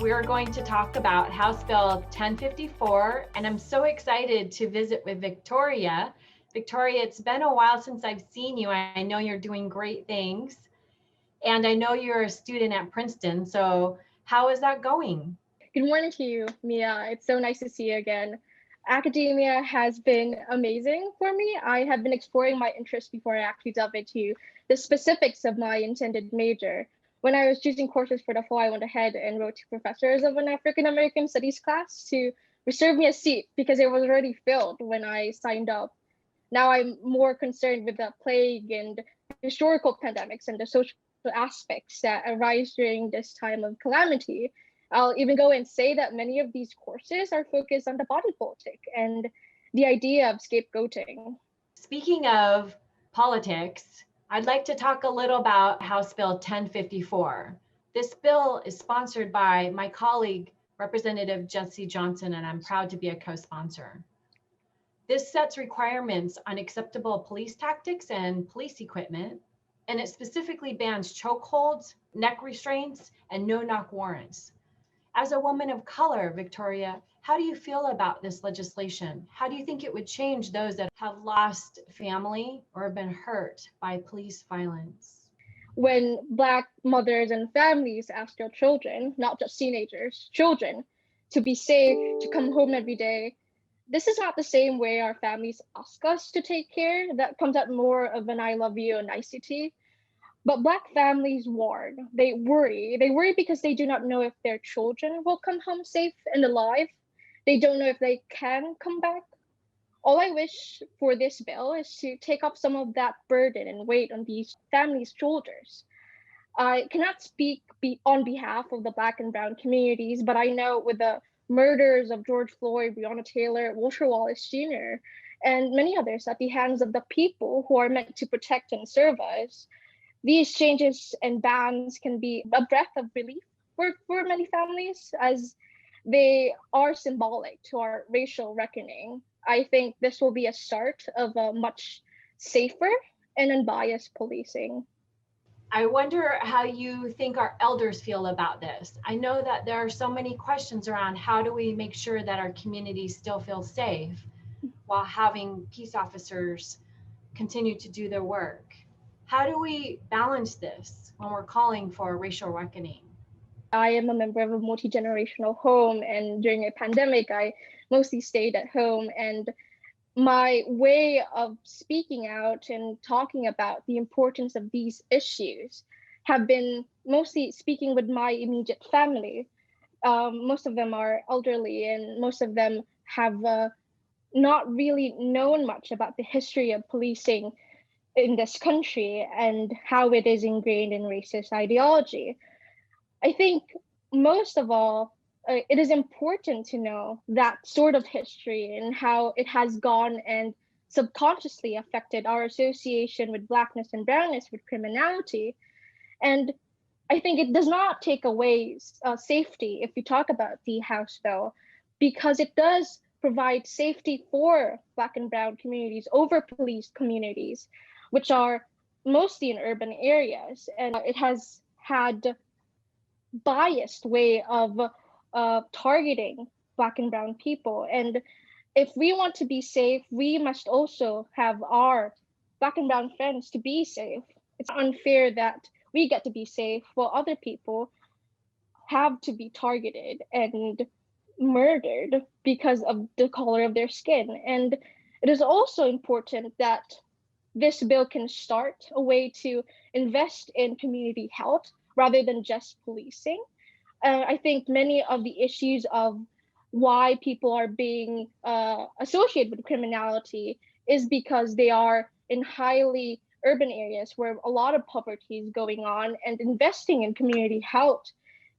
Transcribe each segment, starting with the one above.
we're going to talk about House Bill 1054, and I'm so excited to visit with Viktoria. Viktoria, it's been a while since I've seen you. I know you're doing great things, and I know you're a student at Princeton, so how is that going? Good morning to you, Mia. It's so nice to see you again. Academia has been amazing for me. I have been exploring my interests before I actually delve into the specifics of my intended major. When I was choosing courses for the fall, I went ahead and wrote to professors of an African American studies class to reserve me a seat because it was already filled when I signed up. Now I'm more concerned with the plague and historical pandemics and the social aspects that arise during this time of calamity. I'll even go and say that many of these courses are focused on the body politic and the idea of scapegoating. Speaking of politics, I'd like to talk a little about House Bill 1054. This bill is sponsored by my colleague, Representative Jesse Johnson, and I'm proud to be a co-sponsor. This sets requirements on acceptable police tactics and police equipment, and it specifically bans chokeholds, neck restraints, and no-knock warrants. As a woman of color, Viktoria, how do you feel about this legislation? How do you think it would change those that have lost family or been hurt by police violence? When Black mothers and families ask their children, not just teenagers, children, to be safe, to come home every day, this is not the same way our families ask us to take care. That comes out more of an I love you nicety. But Black families warn, they worry. They worry because they do not know if their children will come home safe and alive. They don't know if they can come back. All I wish for this bill is to take up some of that burden and weight on these families' shoulders. I cannot speak on behalf of the Black and Brown communities, but I know with the murders of George Floyd, Breonna Taylor, Walter Wallace Jr., and many others at the hands of the people who are meant to protect and serve us, these changes and bans can be a breath of relief for many families as they are symbolic to our racial reckoning. I think this will be a start of a much safer and unbiased policing. I wonder how you think our elders feel about this. I know that there are so many questions around how do we make sure that our communities still feel safe while having peace officers continue to do their work. How do we balance this when we're calling for a racial reckoning? I am a member of a multi-generational home, and during a pandemic, I mostly stayed at home. And my way of speaking out and talking about the importance of these issues have been mostly speaking with my immediate family. Most of them are elderly, and most of them have not really known much about the history of policing in this country and how it is ingrained in racist ideology. I think most of all, it is important to know that sort of history and how it has gone and subconsciously affected our association with Blackness and brownness with criminality. And I think it does not take away safety if you talk about the House bill, because it does provide safety for Black and brown communities over police communities, which are mostly in urban areas. And it has had biased way of targeting Black and brown people. And if we want to be safe, we must also have our Black and brown friends to be safe. It's unfair that we get to be safe while other people have to be targeted and murdered because of the color of their skin. And it is also important that this bill can start a way to invest in community health rather than just policing. I think many of the issues of why people are being associated with criminality is because they are in highly urban areas where a lot of poverty is going on, and investing in community health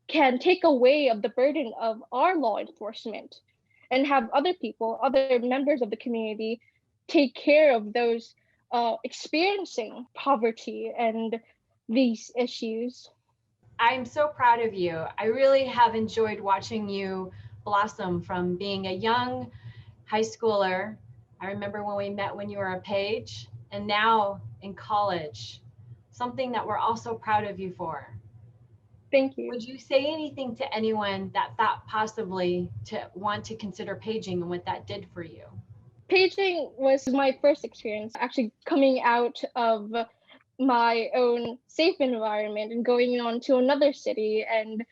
can take away of the burden of our law enforcement and have other people, other members of the community take care of those experiencing poverty and these issues. I'm so proud of you. I really have enjoyed watching you blossom from being a young high schooler. I remember when we met when you were a page, and now in college, something that we're also proud of you for. Thank you. Would you say anything to anyone that thought possibly to want to consider paging and what that did for you? Paging was my first experience actually coming out of my own safe environment and going on to another city and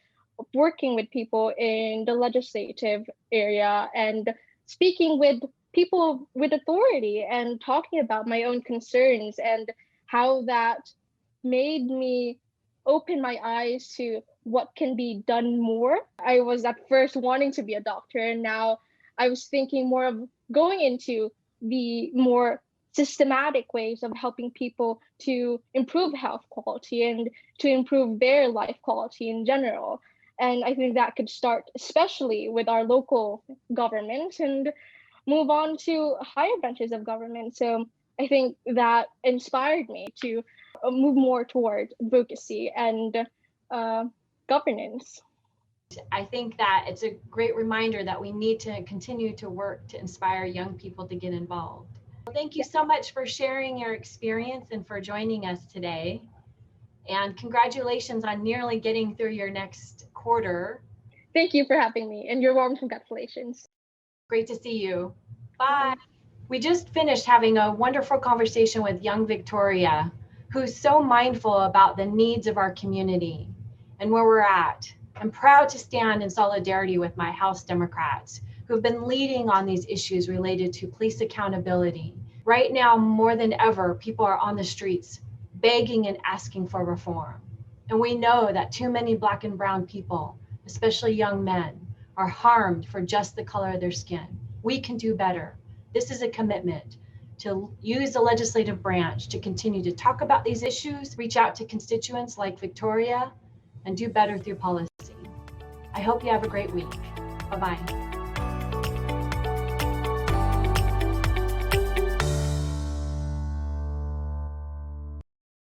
working with people in the legislative area and speaking with people with authority and talking about my own concerns and how that made me open my eyes to what can be done more. I was at first wanting to be a doctor, and now I was thinking more of going into the more systematic ways of helping people to improve health quality and to improve their life quality in general. And I think that could start especially with our local government and move on to higher branches of government. So I think that inspired me to move more toward advocacy and governance. I think that it's a great reminder that we need to continue to work to inspire young people to get involved. Thank you so much for sharing your experience and for joining us today. And congratulations on nearly getting through your next quarter. Thank you for having me, and your warm congratulations. Great to see you. Bye. We just finished having a wonderful conversation with young Viktoria, who's so mindful about the needs of our community and where we're at. I'm proud to stand in solidarity with my House Democrats who've been leading on these issues related to police accountability. Right now, more than ever, people are on the streets begging and asking for reform. And we know that too many Black and brown people, especially young men, are harmed for just the color of their skin. We can do better. This is a commitment to use the legislative branch to continue to talk about these issues, reach out to constituents like Viktoria, and do better through policy. I hope you have a great week. Bye-bye.